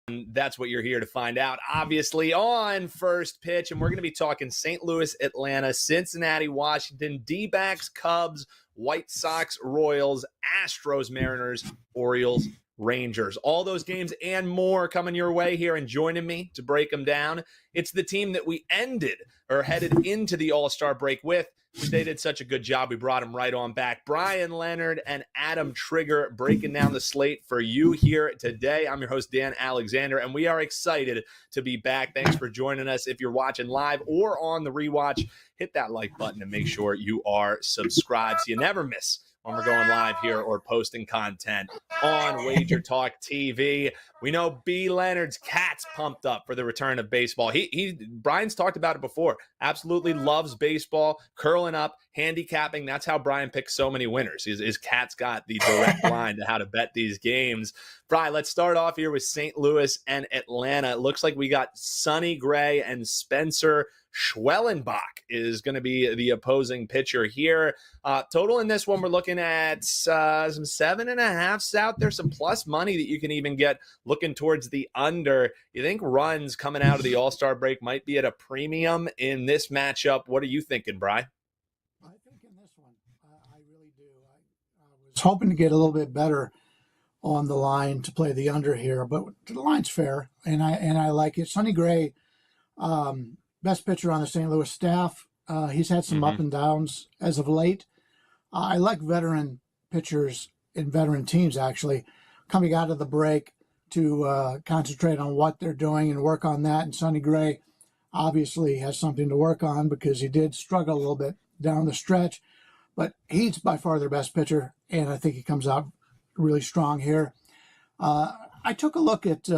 That's what you're here to find out, obviously, on First Pitch. And we're going to be talking St. Louis, Atlanta, Cincinnati, Washington, D-backs, Cubs, White Sox, Royals, Astros, Mariners, Orioles, Rangers. All those games and more coming your way here, and joining me to break them down. It's the team that we headed into the All-Star break with. They did such a good job. We brought them right on back. Bryan, Leonard, and Adam Trigger breaking down the slate for you here today. I'm your host, Dan Alexander, and we are excited to be back. Thanks for joining us. If you're watching live or on the rewatch, hit that like button and make sure you are subscribed so you never miss when we're going live here or posting content on WagerTalk TV. We know B. Leonard's cat's pumped up for the return of baseball. Bryan's talked about it before. Absolutely loves baseball, curling up, handicapping. That's how Bryan picks so many winners. His cat's got the direct line to how to bet these games. Bryan, let's start off here with St. Louis and Atlanta. It looks like we got Sonny Gray and Spencer Schwellenbach is going to be the opposing pitcher here. Total in this one, we're looking at some 7.5s out there, some plus money that you can even get looking towards the under. You think runs coming out of the All-Star break might be at a premium in this matchup? What are you thinking, Bryan? I think in this one, I really do. I was hoping to get a little bit better on the line to play the under here, but the line's fair, and I like it. Sonny Gray, best pitcher on the St. Louis staff. He's had some up and downs as of late. I like veteran pitchers and veteran teams, actually, coming out of the break to concentrate on what they're doing and work on that. And Sonny Gray obviously has something to work on because he did struggle a little bit down the stretch. But he's by far their best pitcher, and I think he comes out really strong here. I took a look at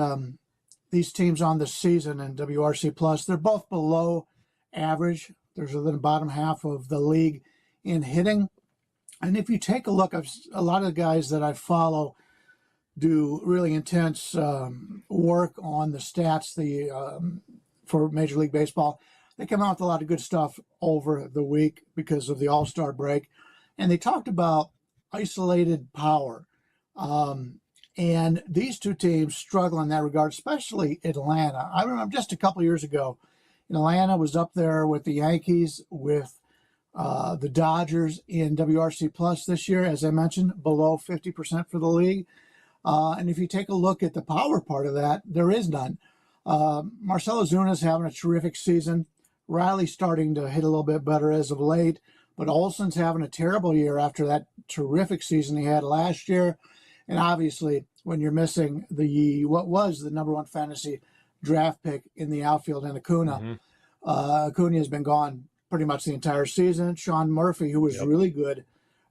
these teams on the season in WRC Plus. They're both below average. They're in the bottom half of the league in hitting. And if you take a look, a lot of the guys that I follow do really intense work on the stats for Major League Baseball. They come out with a lot of good stuff over the week because of the All-Star break. And they talked about isolated power. And these two teams struggle in that regard, especially Atlanta. I remember just a couple of years ago, Atlanta was up there with the Yankees, with the Dodgers in WRC Plus this year, as I mentioned, below 50% for the league. And if you take a look at the power part of that, there is none. Marcell Ozuna's having a terrific season. Riley's starting to hit a little bit better as of late, but Olson's having a terrible year after that terrific season he had last year. And obviously, when you're missing what was the number one fantasy draft pick in the outfield in Acuna, Acuna has been gone pretty much the entire season. Sean Murphy, who was really good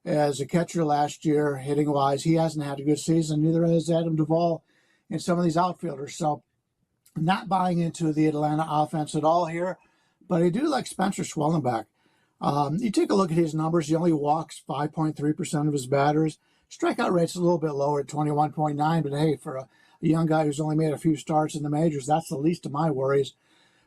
as a catcher last year, hitting wise, he hasn't had a good season. Neither has Adam Duvall and some of these outfielders. So, not buying into the Atlanta offense at all here, but I do like Spencer Schwellenbach. You take a look at his numbers. He only walks 5.3% of his batters. Strikeout rate's a little bit lower at 21.9, but hey, for a young guy who's only made a few starts in the majors, that's the least of my worries.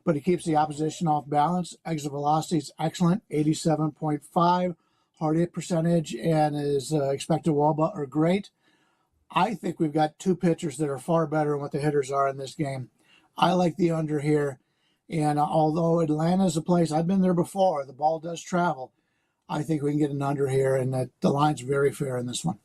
But he keeps the opposition off balance. Exit velocity is excellent, 87.5. Hard hit percentage and his expected WOBA are great. I think we've got two pitchers that are far better than what the hitters are in this game. I like the under here. And although Atlanta's a place, I've been there before, the ball does travel. I think we can get an under here, and the line's very fair in this one.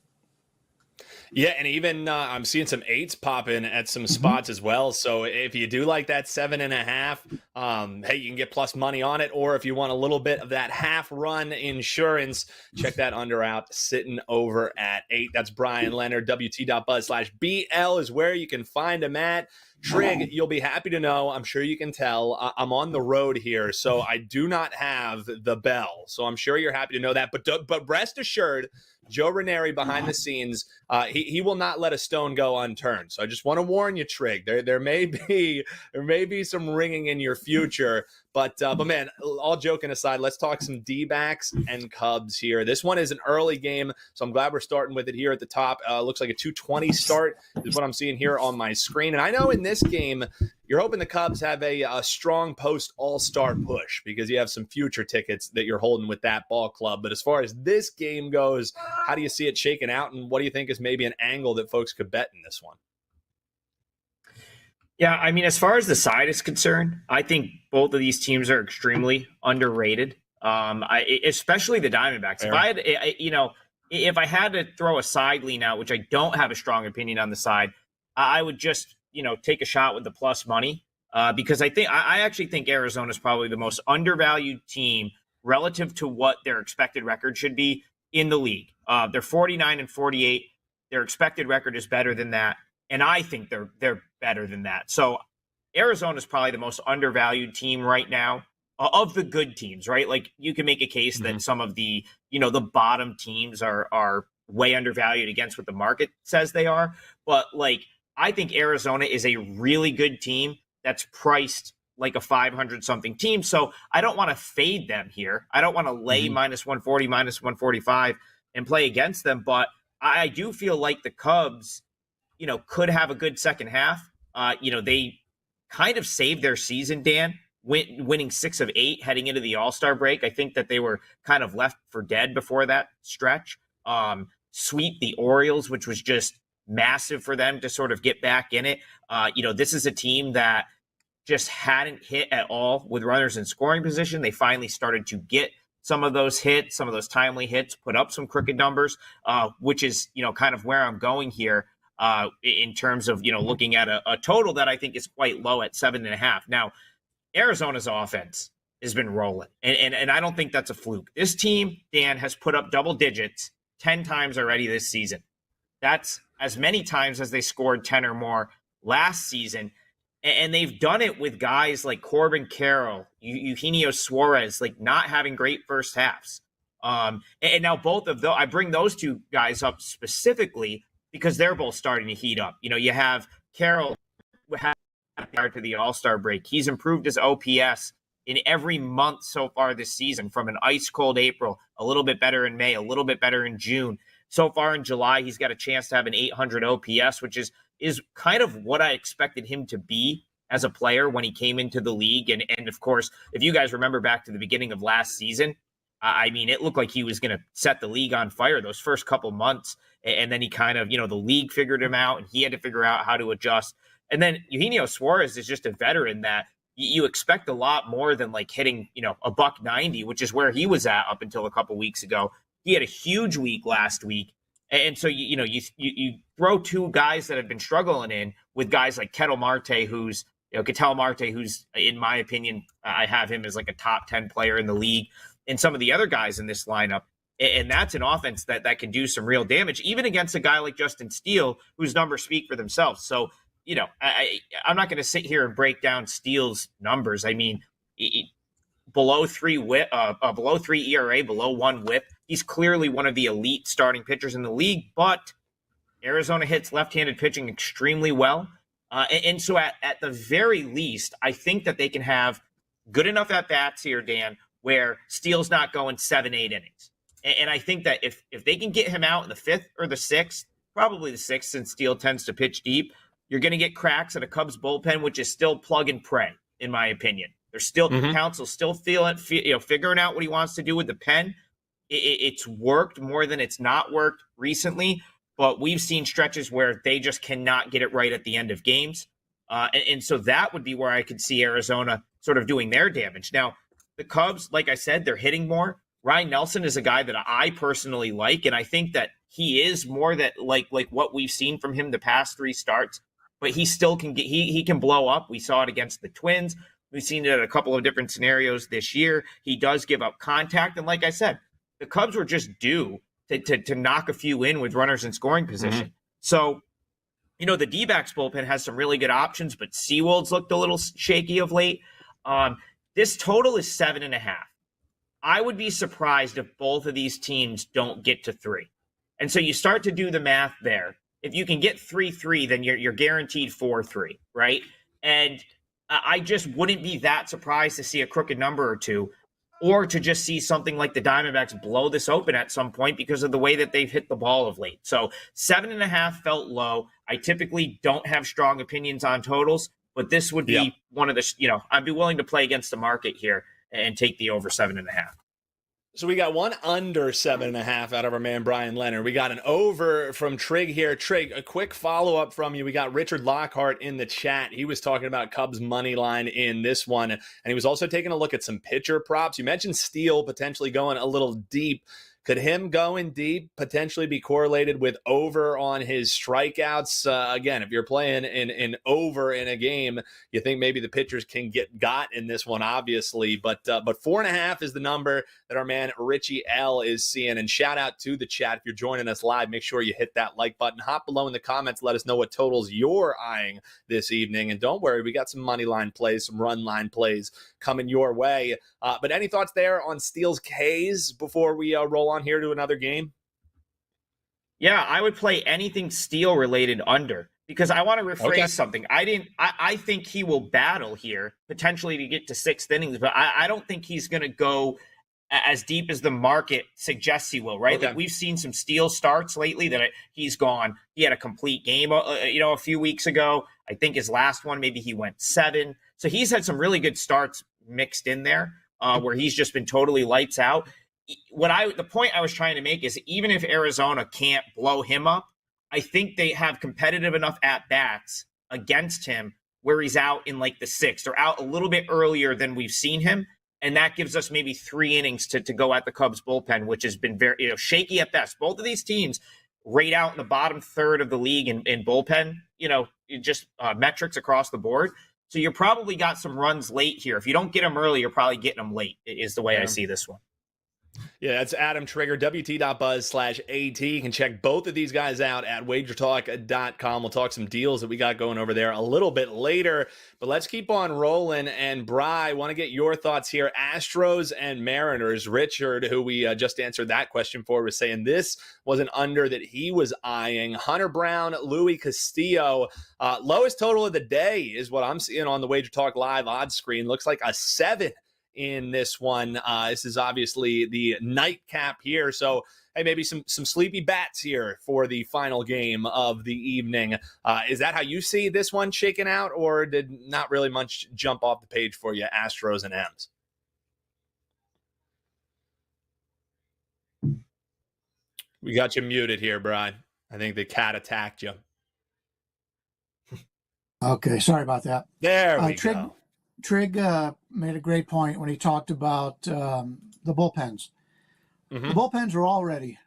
Yeah, and even I'm seeing some 8s pop in at some spots as well. So if you do like that 7.5, hey, you can get plus money on it. Or if you want a little bit of that half-run insurance, check that under out, sitting over at 8. That's Bryan Leonard. WT.buzz/BL is where you can find him at. Trig, you'll be happy to know, I'm sure you can tell, I'm on the road here, so I do not have the bell. So I'm sure you're happy to know that. But rest assured, Joe Ranieri behind the scenes, he will not let a stone go unturned. So I just want to warn you, Trig. There may be some ringing in your future. But man, all joking aside, let's talk some D-backs and Cubs here. This one is an early game, so I'm glad we're starting with it here at the top. Looks like a 2:20 start is what I'm seeing here on my screen. And I know in this game, you're hoping the Cubs have a strong post-All-Star push because you have some future tickets that you're holding with that ball club. But as far as this game goes, how do you see it shaking out, and what do you think is maybe an angle that folks could bet in this one? Yeah, I mean, as far as the side is concerned, I think both of these teams are extremely underrated. Especially the Diamondbacks. If Fair. I had, if I had to throw a side lean out, which I don't have a strong opinion on the side, I would just, take a shot with the plus money because I actually think Arizona is probably the most undervalued team relative to what their expected record should be in the league. They're 49-48. Their expected record is better than that, and I think they're better than that. So Arizona is probably the most undervalued team right now of the good teams, right? Like you can make a case that some of the, the bottom teams are way undervalued against what the market says they are. But like, I think Arizona is a really good team that's priced like a 500 something team. So I don't want to fade them here. I don't want to lay minus 140, minus 145 and play against them. But I do feel like the Cubs, could have a good second half. They kind of saved their season, Dan, winning 6 of 8 heading into the All-Star break. I think that they were kind of left for dead before that stretch. Sweep the Orioles, which was just massive for them to sort of get back in it. This is a team that just hadn't hit at all with runners in scoring position. They finally started to get some of those hits, some of those timely hits, put up some crooked numbers, which is, kind of where I'm going here in terms of, looking at a total that I think is quite low at 7.5. Now, Arizona's offense has been rolling, and I don't think that's a fluke. This team, Dan, has put up double digits 10 times already this season. That's as many times as they scored 10 or more last season. And they've done it with guys like Corbin Carroll, Eugenio Suarez, like not having great first halves. And now both of those, I bring those two guys up specifically because they're both starting to heat up. You have Carroll prior to the All-Star break. He's improved his OPS in every month so far this season, from an ice cold April, a little bit better in May, a little bit better in June. So far in July, he's got a chance to have an 800 OPS, which is kind of what I expected him to be as a player when he came into the league. And of course, if you guys remember back to the beginning of last season, I mean, it looked like he was going to set the league on fire those first couple months. And then he kind of, the league figured him out and he had to figure out how to adjust. And then Eugenio Suarez is just a veteran that you expect a lot more than like hitting, a $190, which is where he was at up until a couple weeks ago. He had a huge week last week. And so, you throw two guys that have been struggling in with guys like Ketel Marte, who's, in my opinion, I have him as like a top 10 player in the league, and some of the other guys in this lineup. And that's an offense that can do some real damage, even against a guy like Justin Steele, whose numbers speak for themselves. So, I'm not going to sit here and break down Steele's numbers. I mean, below 3 whip, below 3 ERA, below 1 whip. He's clearly one of the elite starting pitchers in the league, but Arizona hits left-handed pitching extremely well. And so at the very least, I think that they can have good enough at-bats here, Dan, where Steele's not going 7-8 innings. And I think that if they can get him out in the 5th or the 6th, probably the 6th since Steele tends to pitch deep, you're going to get cracks at a Cubs bullpen, which is still plug and pray, in my opinion. There's still Counsell's still figuring out what he wants to do with the pen. It's worked more than it's not worked recently, but we've seen stretches where they just cannot get it right at the end of games. And so that would be where I could see Arizona sort of doing their damage. Now, the Cubs, like I said, they're hitting more. Ryan Nelson is a guy that I personally like, and I think that he is more that like what we've seen from him the past 3 starts, but he still can get he can blow up. We saw it against the Twins. We've seen it at a couple of different scenarios this year. He does give up contact. And like I said, the Cubs were just due to knock a few in with runners in scoring position. So, the D-backs bullpen has some really good options, but Seawold's looked a little shaky of late. This total is 7.5. I would be surprised if both of these teams don't get to 3. And so you start to do the math there. If you can get 3-3, then you're guaranteed 4-3, right? And I just wouldn't be that surprised to see a crooked number or two, or to just see something like the Diamondbacks blow this open at some point because of the way that they've hit the ball of late. So 7.5 felt low. I typically don't have strong opinions on totals, but this would be one of the, I'd be willing to play against the market here and take the over 7.5. So we got one under 7.5 out of our man Bryan Leonard. We got an over from Trig here. Trig, a quick follow-up from you. We got Richard Lockhart in the chat. He was talking about Cubs money line in this one, and he was also taking a look at some pitcher props. You mentioned Steele potentially going a little deep. Could him going deep potentially be correlated with over on his strikeouts? Again, if you're playing in over in a game, you think maybe the pitchers can get got in this one, obviously. But 4.5 is the number that our man Richie L is seeing. And shout out to the chat. If you're joining us live, make sure you hit that like button. Hop below in the comments. Let us know what totals you're eyeing this evening. And don't worry, we got some money line plays, some run line plays coming your way. But any thoughts there on Steele's K's before we roll on here to another game? Yeah, I would play anything Steele related under, because I want to rephrase something. I think he will battle here potentially to get to 6th innings, but I don't think he's going to go as deep as the market suggests he will, right? Like, we've seen some Steele starts lately that he's gone. He had a complete game, a few weeks ago. I think his last one, maybe he went 7. So he's had some really good starts mixed in there where he's just been totally lights out. The point I was trying to make is, even if Arizona can't blow him up, I think they have competitive enough at-bats against him where he's out in like the 6th or out a little bit earlier than we've seen him. And that gives us maybe 3 innings to go at the Cubs bullpen, which has been very shaky at best. Both of these teams rate out in the bottom third of the league in bullpen, just metrics across the board. So you probably got some runs late here. If you don't get them early, you're probably getting them late, is the way I see this one. Yeah, that's Adam Trigger, WT.buzz/AT. You can check both of these guys out at WagerTalk.com. We'll talk some deals that we got going over there a little bit later. But let's keep on rolling. And Bry, want to get your thoughts here. Astros and Mariners. Richard, who we just answered that question for, was saying this was an under that he was eyeing. Hunter Brown, Louis Castillo. Lowest total of the day is what I'm seeing on the WagerTalk Live odds screen. Looks like a 7 in this one. This is obviously the nightcap here. So, hey, maybe some sleepy bats here for the final game of the evening. Is that how you see this one shaking out, or did not really much jump off the page for you, Astros and M's? We got you muted here, Brian. I think the cat attacked you. Okay, sorry about that. There we go. Trig made a great point when he talked about the bullpens. Mm-hmm. The bullpens are all ready.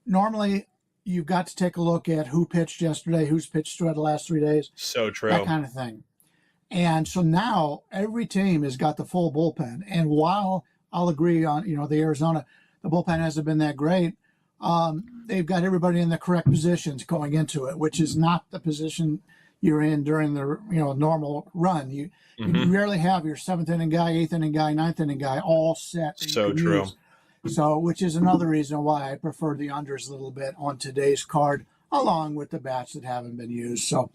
Normally, you've got to take a look at who pitched yesterday, who's pitched throughout the last 3 days. So true. That kind of thing. And so now every team has got the full bullpen. And while I'll agree on, the Arizona, the bullpen hasn't been that great, they've got everybody in the correct positions going into it, which is not the position you're in during the normal run. You rarely have your 7th inning guy, 8th inning guy, 9th inning guy all set. So true. So, which is another reason why I prefer the unders a little bit on today's card, along with the bats that haven't been used. So,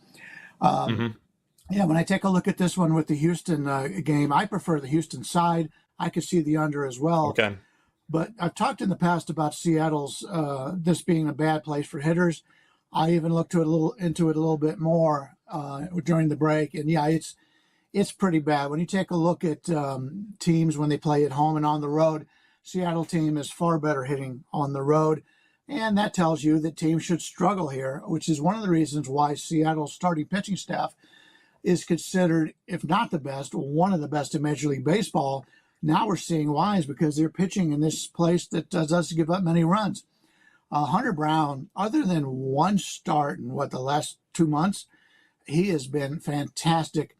yeah, when I take a look at this one with the Houston game, I prefer the Houston side. I could see the under as well. Okay. But I've talked in the past about Seattle's this being a bad place for hitters. I even looked into it a little bit more during the break, and yeah, it's pretty bad. When you take a look at teams when they play at home and on the road, Seattle team is far better hitting on the road, and that tells you that teams should struggle here, which is one of the reasons why Seattle's starting pitching staff is considered, if not the best, one of the best in Major League Baseball. Now we're seeing why, is because they're pitching in this place that doesn't give up many runs. Hunter Brown, other than one start in the last 2 months, he has been fantastic.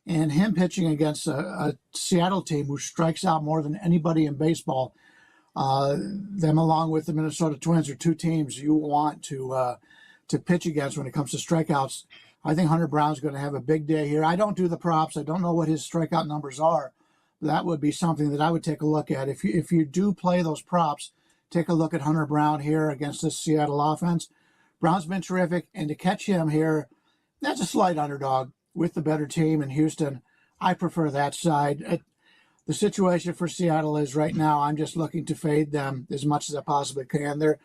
And him pitching against a Seattle team who strikes out more than anybody in baseball, them along with the Minnesota Twins are two teams you want to pitch against when it comes to strikeouts. I think Hunter Brown's going to have a big day here. I don't do the props. I don't know what his strikeout numbers are. That would be something that I would take a look at. If you do play those props, take a look at Hunter Brown here against this Seattle offense. Brown's been terrific, and to catch him here, that's a slight underdog with the better team in Houston. I prefer that side. The situation for Seattle is right now, I'm just looking to fade them as much as I possibly can. They're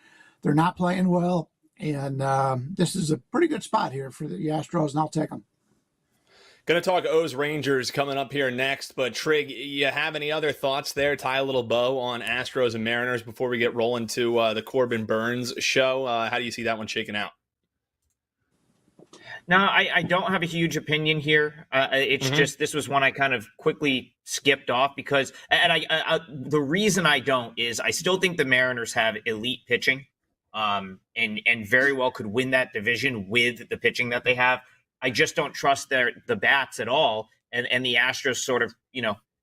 not playing well, and this is a pretty good spot here for the Astros, and I'll take them. Going to talk O's Rangers coming up here next, but Trig, you have any other thoughts there? Tie a little bow on Astros and Mariners before we get rolling to the Corbin Burns show. How do you see that one shaking out? No, I don't have a huge opinion here. It's just this was one I kind of quickly skipped off because, and the reason I don't is I still think the Mariners have elite pitching, and very well could win that division with the pitching that they have. I just don't trust the bats at all, and the Astros sort of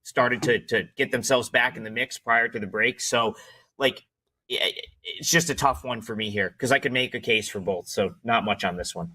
started to get themselves back in the mix prior to the break. So it's just a tough one for me here because I could make a case for both. So not much on this one.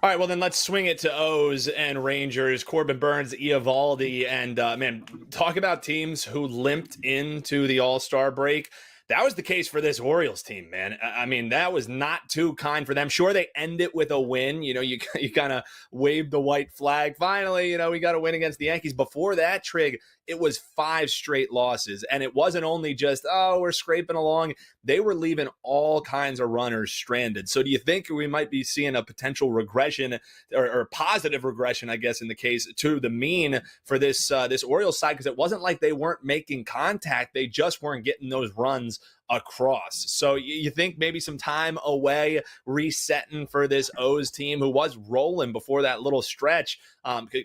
All right, well, then let's swing it to O's and Rangers. Corbin Burns, Eovaldi, and man, talk about teams who limped into the All-Star break. That was the case for this Orioles team, man. I mean, that was not too kind for them. Sure, they end it with a win. You kind of waved the white flag. Finally, we got a win against the Yankees. Before that, Trig, it was 5 straight losses. And it wasn't only just, we're scraping along. They were leaving all kinds of runners stranded. So do you think we might be seeing a potential regression or positive regression, I guess, in the case to the mean for this Orioles side? Because it wasn't like they weren't making contact. They just weren't getting those runs across. So you think maybe some time away resetting for this O's team who was rolling before that little stretch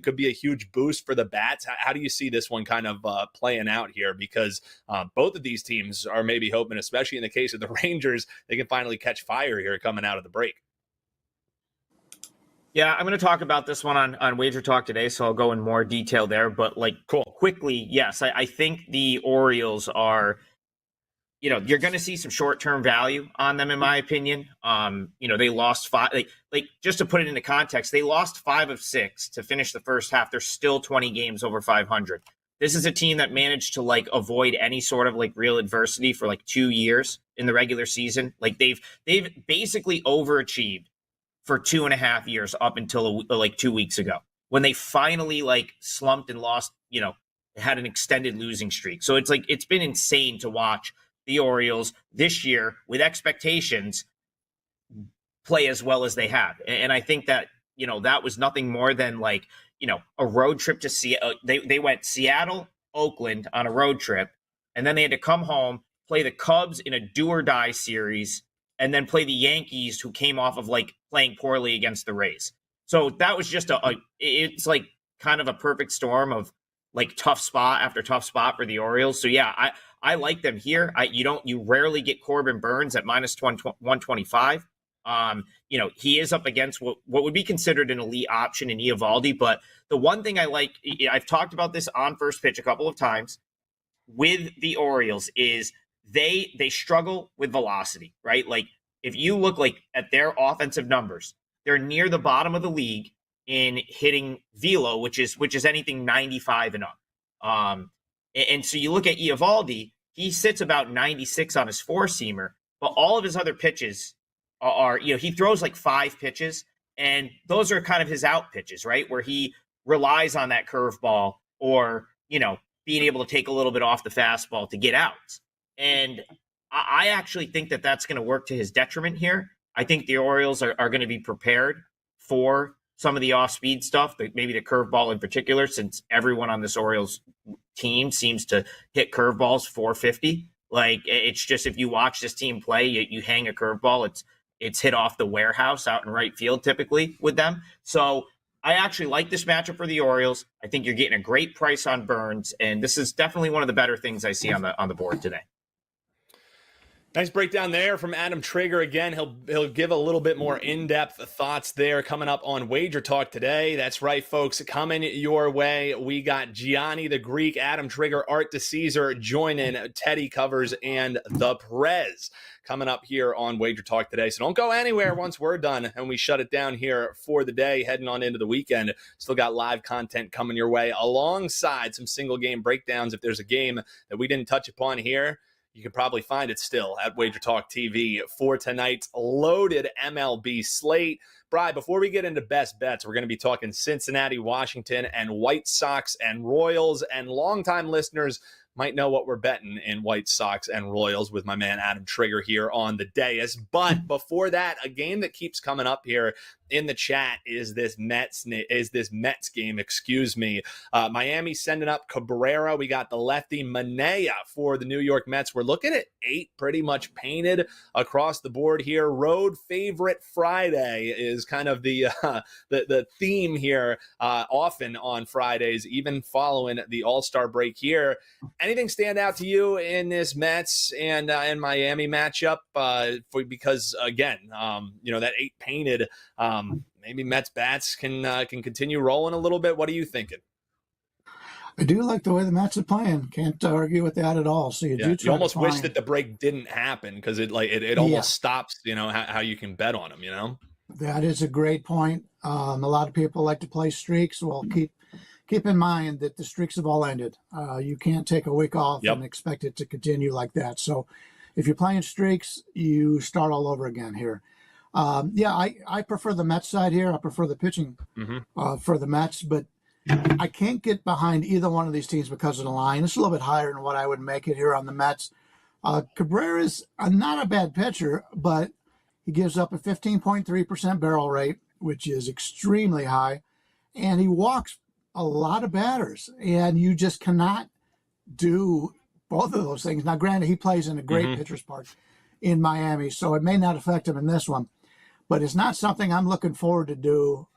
could be a huge boost for the bats. How do you see this one kind of playing out here? Because both of these teams are maybe hoping, especially in the case of the Rangers, they can finally catch fire here coming out of the break. Yeah, I'm going to talk about this one on WagerTalk today, so I'll go in more detail there. But quickly, yes, I think the Orioles are, you're going to see some short-term value on them, in my opinion. They lost 5, just to put it into context, they lost 5 of 6 to finish the first half. They're still 20 games over 500. This is a team that managed to avoid any sort of real adversity for 2 years in the regular season. They've basically overachieved for 2.5 years up until 2 weeks ago when they finally slumped and lost, had an extended losing streak. So it's been insane to watch the Orioles this year with expectations play as well as they have. And I think that, that was nothing more than a road trip to Seattle. They went Seattle, Oakland on a road trip, and then they had to come home, play the Cubs in a do or die series, and then play the Yankees, who came off of playing poorly against the Rays. So that was just it's kind of a perfect storm of tough spot after tough spot for the Orioles. So yeah, I like them here. You rarely get Corbin Burns at minus 125. He is up against what would be considered an elite option in Eovaldi. But the one thing I like, I've talked about this on First Pitch a couple of times with the Orioles, is they struggle with velocity, right? If you look at their offensive numbers, they're near the bottom of the league in hitting velo, which is anything 95 and up. And so you look at Eovaldi, he sits about 96 on his four-seamer, but all of his other pitches are, he throws 5 pitches, and those are kind of his out pitches, right? Where he relies on that curveball or, being able to take a little bit off the fastball to get outs. And I actually think that that's going to work to his detriment here. I think the Orioles are going to be prepared for some of the off-speed stuff, maybe the curveball in particular, since everyone on this Orioles team seems to hit curveballs 450. It's just, if you watch this team play, you hang a curveball, it's hit off the warehouse out in right field typically with them. So I actually like this matchup for the Orioles. I think you're getting a great price on Burns, and this is definitely one of the better things I see on the board today. Nice breakdown there from Adam Trigger. Again, he'll give a little bit more in-depth thoughts there coming up on Wager Talk today. That's right, folks. Coming your way, we got Gianni the Greek, Adam Trigger, Art DeCesar joining Teddy Covers and the Prez coming up here on Wager Talk today. So don't go anywhere once we're done and we shut it down here for the day, heading on into the weekend. Still got live content coming your way alongside some single game breakdowns. If there's a game that we didn't touch upon here, you can probably find it still at Wager Talk TV for tonight's loaded MLB slate. Bryan, before we get into best bets, we're going to be talking Cincinnati, Washington, and White Sox and Royals. And longtime listeners might know what we're betting in White Sox and Royals with my man Adam Trigger here on the dais. But before that, a game that keeps coming up here in the chat is this Mets game, excuse me. Miami sending up Cabrera. We got the lefty Manea for the New York Mets. We're looking at 8 pretty much painted across the board here. Road favorite Friday is kind of the theme here often on Fridays, even following the All-Star break here. Anything stand out to you in this Mets and Miami matchup? Because again, that 8 painted, maybe Mets bats can continue rolling a little bit. What are you thinking? I do like the way the Mets are playing. Can't argue with that at all. So you almost wish that the break didn't happen because it almost stops, how you can bet on them, That is a great point. A lot of people like to play streaks. Well, keep in mind that the streaks have all ended. You can't take a week off and expect it to continue like that. So if you're playing streaks, you start all over again here. I prefer the Mets side here. I prefer the pitching for the Mets, but I can't get behind either one of these teams because of the line. It's a little bit higher than what I would make it here on the Mets. Cabrera's not a bad pitcher, but he gives up a 15.3% barrel rate, which is extremely high, and he walks a lot of batters, and you just cannot do both of those things. Now, granted, he plays in a great pitcher's park in Miami, so it may not affect him in this one, but it's not something I'm looking forward to do,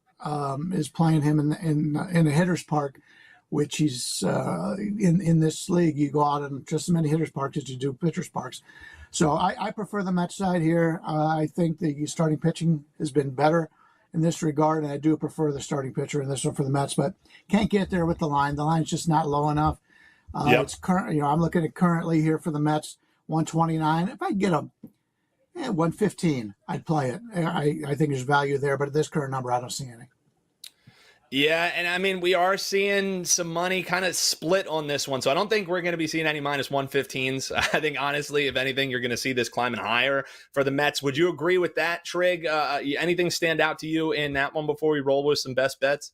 is playing him in a hitter's park, which he's in this league. You go out in just as many hitter's parks as you do pitcher's parks. So I prefer the Mets side here. I think the starting pitching has been better in this regard, and I do prefer the starting pitcher in this one for the Mets, but can't get there with the line. The line's just not low enough. It's current. I'm looking at currently here for the Mets 129. If I get a 115, I'd play it. I think there's value there, but at this current number, I don't see any. Yeah, and I mean, we are seeing some money kind of split on this one, so I don't think we're going to be seeing any minus 115s. I think, honestly, if anything, you're going to see this climbing higher for the Mets. Would you agree with that, Trig? Anything stand out to you in that one before we roll with some best bets?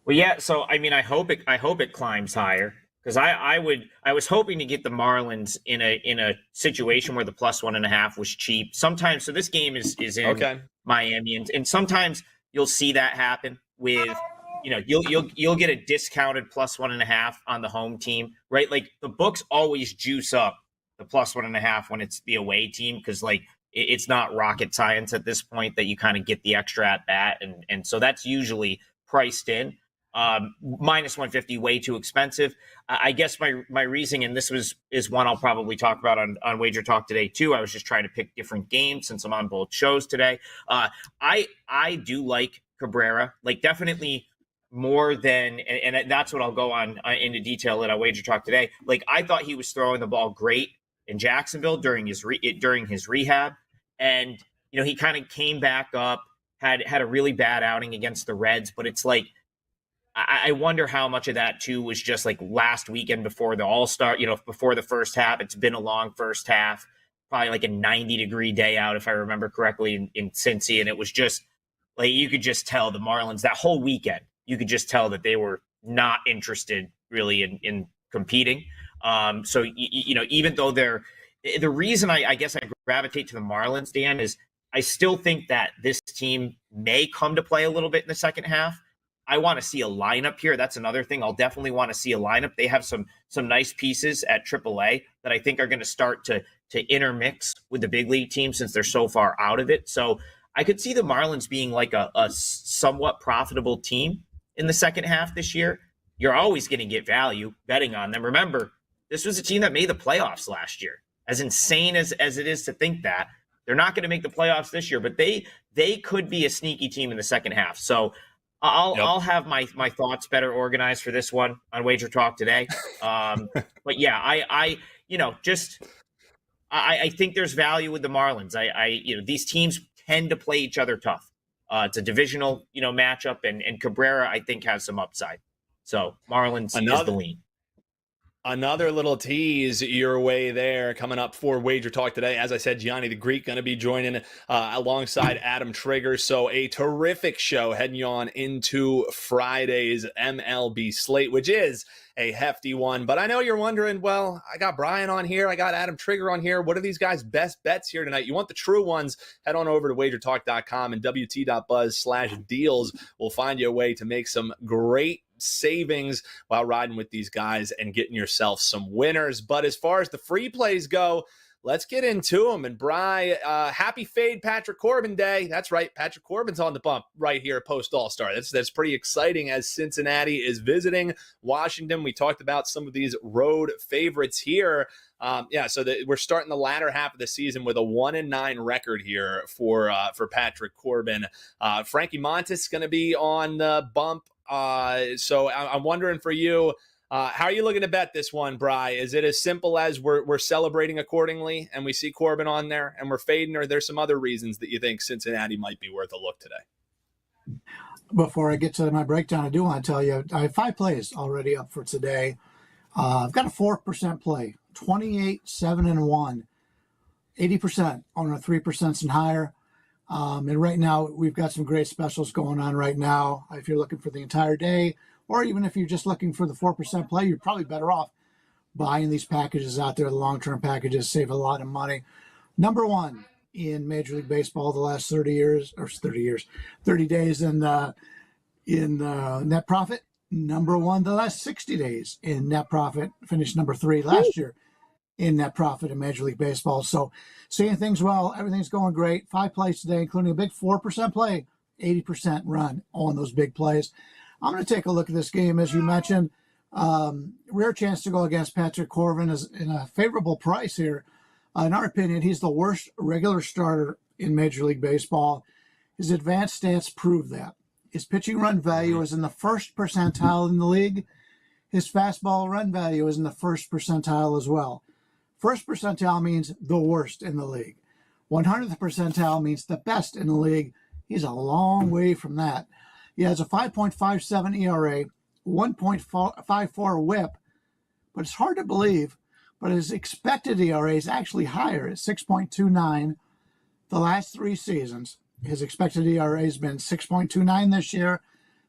Well, yeah. So, I mean, I hope it climbs higher because I was hoping to get the Marlins in a situation where the plus 1.5 was cheap. Sometimes, so this game is in Miami, and sometimes you'll see that happen with, you'll get a discounted plus 1.5 on the home team, right? Like the books always juice up the plus 1.5 when it's the away team because like it's not rocket science at this point that you kind of get the extra at bat, and so that's usually priced in. Minus 150, way too expensive. I guess my reasoning, and this is one I'll probably talk about on WagerTalk today too. I was just trying to pick different games since I'm on both shows today. I do like Cabrera, like definitely more than, and that's what I'll go on into detail at WagerTalk today. Like I thought he was throwing the ball great in Jacksonville during his rehab, and he kind of came back up, had a really bad outing against the Reds, but it's like, I wonder how much of that too was just like last weekend before the All-Star, before the first half. It's been a long first half, probably like a 90-degree day out, if I remember correctly, in Cincy. And it was just like, you could just tell the Marlins that whole weekend, you could just tell that they were not interested really in competing. So, even though the reason I guess I gravitate to the Marlins, Dan, is I still think that this team may come to play a little bit in the second half. I want to see a lineup here. That's another thing. I'll definitely want to see a lineup. They have some nice pieces at AAA that I think are going to start to intermix with the big league team since they're so far out of it. So I could see the Marlins being like a somewhat profitable team in the second half this year. You're always going to get value betting on them. Remember, this was a team that made the playoffs last year. As insane as it is to think that, they're not going to make the playoffs this year, but they could be a sneaky team in the second half. So I'll have my thoughts better organized for this one on WagerTalk today. But yeah, I think there's value with the Marlins. These teams tend to play each other tough. It's a divisional, matchup, and Cabrera I think has some upside. So Marlins is the lean. Another little tease your way there coming up for Wager Talk today. As I said, Gianni the Greek going to be joining alongside Adam Trigger. So a terrific show heading on into Friday's MLB slate, which is a hefty one. But I know you're wondering, well, I got Bryan on here. I got Adam Trigger on here. What are these guys' best bets here tonight? You want the true ones? Head on over to wagertalk.com and wt.buzz/deals will find you a way to make some great savings while riding with these guys and getting yourself some winners. But as far as the free plays go, let's get into them. And Bryan, happy fade Patrick Corbin day. That's right. Patrick Corbin's on the bump right here post All-Star. That's pretty exciting as Cincinnati is visiting Washington. We talked about some of these road favorites here. So we're starting the latter half of the season with a 1-9 record here for Patrick Corbin. Frankie Montas going to be on the bump. So I'm wondering for you, how are you looking to bet this one, Bri? Is it as simple as we're celebrating accordingly and we see Corbin on there and we're fading, or there's some other reasons that you think Cincinnati might be worth a look today? Before I get to my breakdown, I do want to tell you I have 5 plays already up for today. I've got a 4% play, 28, 7, and 1, 80% on a 3% and higher. And right now, we've got some great specials going on right now. If you're looking for the entire day, or even if you're just looking for the 4% play, you're probably better off buying these packages out there. The long-term packages save a lot of money. Number one in Major League Baseball the last 30 days in net profit. Number one the last 60 days in net profit. Finished number 3 last year in net profit in Major League Baseball. So seeing things well, everything's going great. 5 plays today, including a big 4% play, 80% run on those big plays. I'm going to take a look at this game, as you mentioned. Rare chance to go against Patrick Corbin is in a favorable price here. In our opinion, he's the worst regular starter in Major League Baseball. His advanced stats prove that. His pitching run value is in the first percentile in the league. His fastball run value is in the first percentile as well. First percentile means the worst in the league. 100th percentile means the best in the league. He's a long way from that. He has a 5.57 ERA, 1.54 whip, but it's hard to believe, but his expected ERA is actually higher at 6.29 the last 3 seasons. His expected ERA has been 6.29 this year,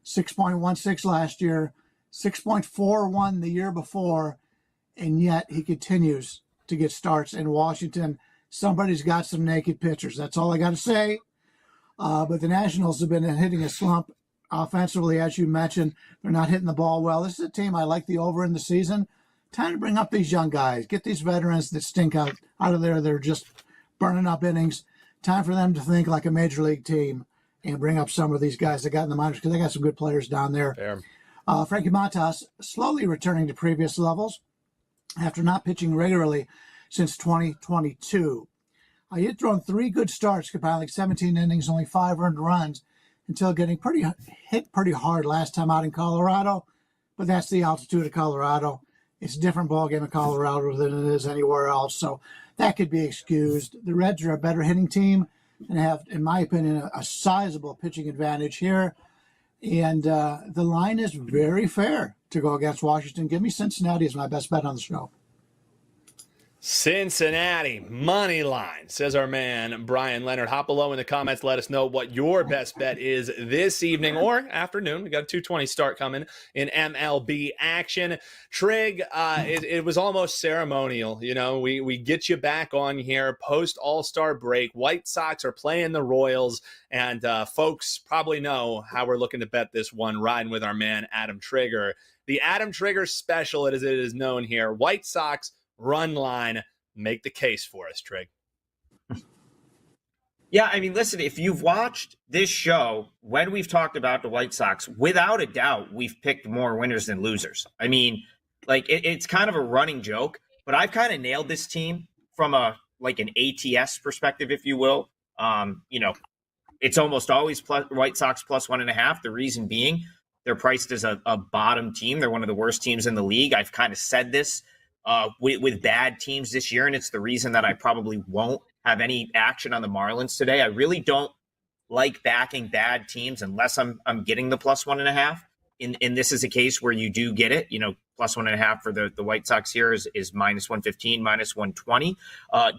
6.16 last year, 6.41 the year before, and yet he continues to get starts in Washington. Somebody's got some naked pitchers. That's all I got to say. But the Nationals have been hitting a slump offensively, as you mentioned. They're not hitting the ball well. This is a team I like the over in the season. Time to bring up these young guys. Get these veterans that stink out of there. They're just burning up innings. Time for them to think like a major league team and bring up some of these guys that got in the minors, because they got some good players down there. Frankie Montas slowly returning to previous levels after not pitching regularly since 2022. He had thrown 3 good starts, compiling 17 innings, only 5 earned runs, until getting hit pretty hard last time out in Colorado. But that's the altitude of Colorado. It's a different ballgame in Colorado than it is anywhere else, so that could be excused. The Reds are a better hitting team and have, in my opinion, a sizable pitching advantage here. And the line is very fair to go against Washington. Give me Cincinnati as my best bet on the show. Cincinnati money line, says our man Bryan Leonard. Hop below in the comments. Let us know what your best bet is this evening or afternoon. We got a 2:20 start coming in MLB action. Trig, it was almost ceremonial. You know, we get you back on here post All-Star break. White Sox are playing the Royals, and folks probably know how we're looking to bet this one, riding with our man Adam Trigger. The Adam Trigger special, as it is known here. White Sox run line. Make the case for us, Trig. Yeah, I mean, listen, if you've watched this show, when we've talked about the White Sox, without a doubt, we've picked more winners than losers. I mean, like, it's kind of a running joke, but I've kind of nailed this team from an ATS perspective, if you will. It's almost always White Sox plus 1.5. The reason being, they're priced as a bottom team. They're one of the worst teams in the league. I've kind of said this with bad teams this year, and it's the reason that I probably won't have any action on the Marlins today. I really don't like backing bad teams unless I'm getting the plus 1.5. and this is a case where you do get it, plus 1.5 for the White Sox here is minus 115, minus 120.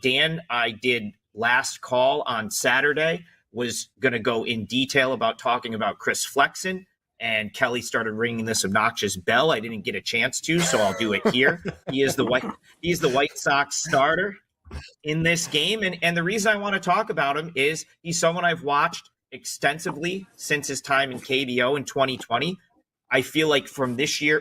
Dan, I did last call on Saturday, was going to go in detail about talking about Chris Flexen, and Kelly started ringing this obnoxious bell. I didn't get a chance to, so I'll do it here. He's the White Sox starter in this game, and the reason I want to talk about him is he's someone I've watched extensively since his time in KBO in 2020. I feel like from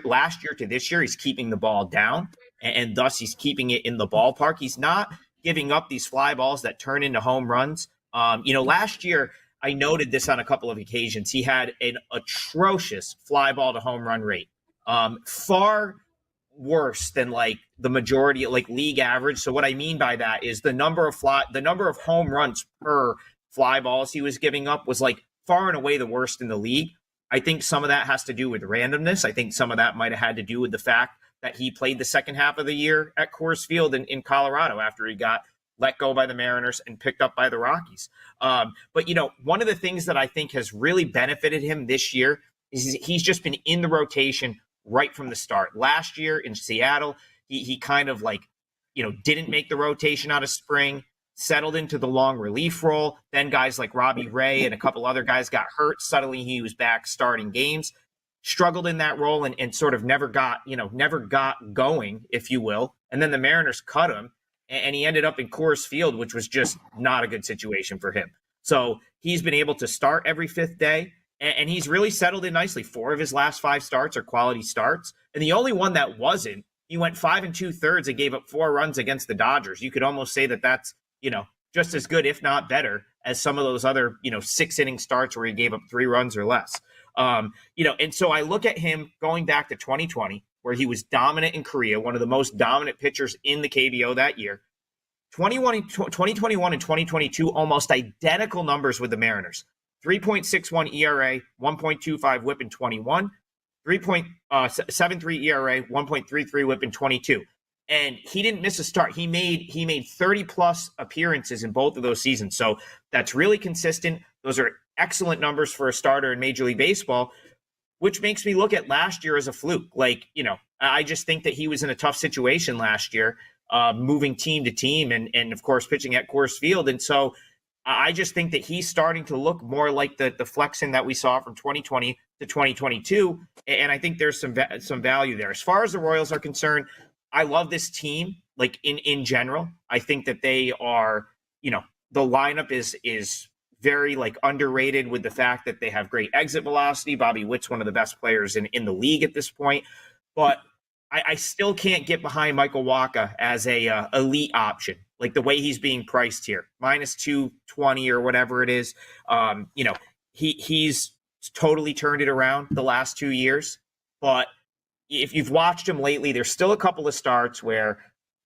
last year to this year, he's keeping the ball down, and thus he's keeping it in the ballpark. He's not giving up these fly balls that turn into home runs. Last year, I noted this on a couple of occasions. He had an atrocious fly ball to home run rate, far worse than like the majority, like league average. So what I mean by that is the number of home runs per fly balls he was giving up was like far and away the worst in the league. I think some of that has to do with randomness. I think some of that might have had to do with the fact that he played the second half of the year at Coors Field in Colorado after he got let go by the Mariners and picked up by the Rockies. But one of the things that I think has really benefited him this year is he's just been in the rotation right from the start. Last year in Seattle, he kind of didn't make the rotation out of spring, settled into the long relief role. Then guys like Robbie Ray and a couple other guys got hurt. Suddenly he was back starting games, struggled in that role and sort of never got going, if you will. And then the Mariners cut him and he ended up in Coors Field, which was just not a good situation for him. So he's been able to start every fifth day and he's really settled in nicely. 4 of his last 5 starts are quality starts. And the only one that wasn't, he went 5 2/3 and gave up 4 runs against the Dodgers. You could almost say that that's, just as good, if not better, as some of those other, 6-inning starts where he gave up 3 runs or less. And so I look at him going back to 2020, where he was dominant in Korea, one of the most dominant pitchers in the KBO that year. 2021 and 2022, almost identical numbers with the Mariners. 3.61 ERA, 1.25 whip in 21, 3.73 ERA, 1.33 whip in 22. And he didn't miss a start. He made 30 plus appearances in both of those seasons. So that's really consistent. Those are excellent numbers for a starter in Major League Baseball, which makes me look at last year as a fluke. I just think that he was in a tough situation last year, moving team to team and of course pitching at Coors Field. And so I just think that he's starting to look more like the Flexen that we saw from 2020 to 2022. And I think there's some value there. As far as the Royals are concerned, I love this team, in general. I think that they are, the lineup is very underrated with the fact that they have great exit velocity. Bobby Witt's one of the best players in the league at this point. But I still can't get behind Michael Wacha as a elite option, the way he's being priced here, minus 220 or whatever it is. He's totally turned it around the last 2 years, but if you've watched him lately, there's still a couple of starts where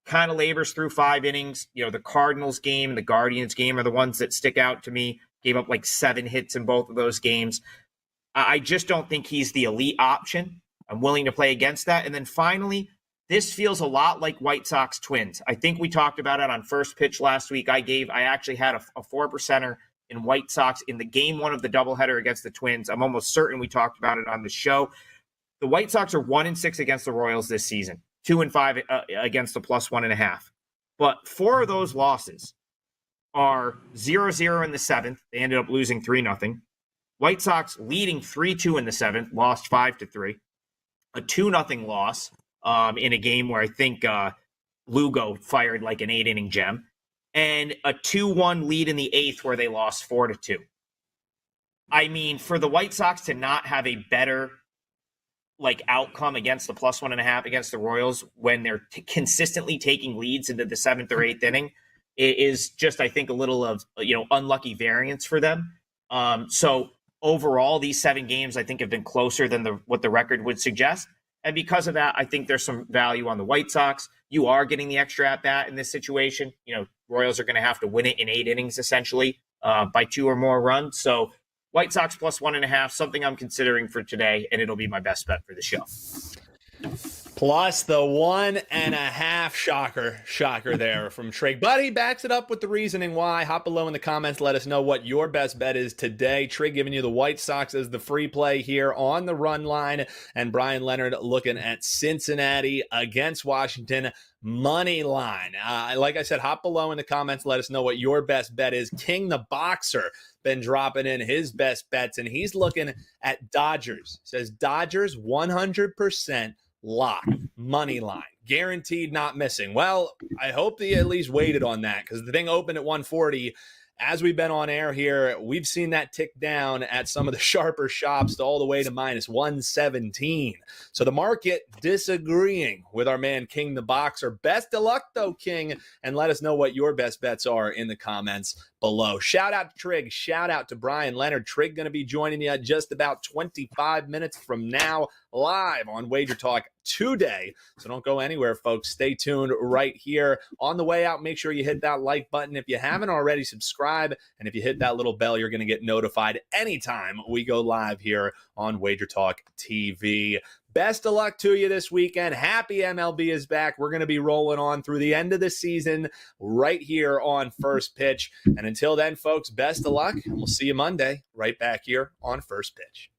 kind of labors through 5 innings. The Cardinals game and the Guardians game are the ones that stick out to me. Gave up 7 hits in both of those games. I just don't think he's the elite option. I'm willing to play against that. And then finally, this feels a lot like White Sox Twins. I think we talked about it on First Pitch last week. I actually had a 4%er in White Sox in the game 1 of the doubleheader against the Twins. I'm almost certain we talked about it on the show. The White Sox are 1-6 against the Royals this season, 2-5 against the plus 1.5. But 4 of those losses are 0-0 in the 7th. They ended up losing 3-0. White Sox leading 3-2 in the 7th, lost 5-3. A 2-0 loss in a game where I think Lugo fired an 8-inning gem. And a 2-1 lead in the 8th where they lost 4-2. I mean, for the White Sox to not have a better outcome against the plus 1.5 against the Royals when they're consistently taking leads into the 7th or 8th inning is just, I think, a little of, unlucky variance for them. So overall, these 7 games, I think, have been closer than what the record would suggest. And because of that, I think there's some value on the White Sox. You are getting the extra at bat in this situation. Royals are going to have to win it in 8 innings, essentially, by 2 or more runs. So White Sox plus 1.5, something I'm considering for today, and it'll be my best bet for the show. Plus the 1.5 shocker there from Trig. But he backs it up with the reasoning why. Hop below in the comments. Let us know what your best bet is today. Trig giving you the White Sox as the free play here on the run line. And Bryan Leonard looking at Cincinnati against Washington money line. Like I said, hop below in the comments. Let us know what your best bet is. King the Boxer been dropping in his best bets, and he's looking at Dodgers. Says Dodgers 100% lock, money line, guaranteed, not missing. Well, I hope that you at least waited on that, because the thing opened at 140. As we've been on air here, we've seen that tick down at some of the sharper shops to all the way to minus 117. So the market disagreeing with our man King the Boxer. Best of luck, though, King, and let us know what your best bets are in the comments below. Shout out to Trig. Shout out to Bryan Leonard. Trig going to be joining you just about 25 minutes from now live on WagerTalk today. So don't go anywhere, folks. Stay tuned right here. On the way out, make sure you hit that like button. If you haven't already, subscribe. And if you hit that little bell, you're going to get notified anytime we go live here on WagerTalk TV. Best of luck to you this weekend. Happy MLB is back. We're going to be rolling on through the end of the season right here on First Pitch. And until then, folks, best of luck. And we'll see you Monday right back here on First Pitch.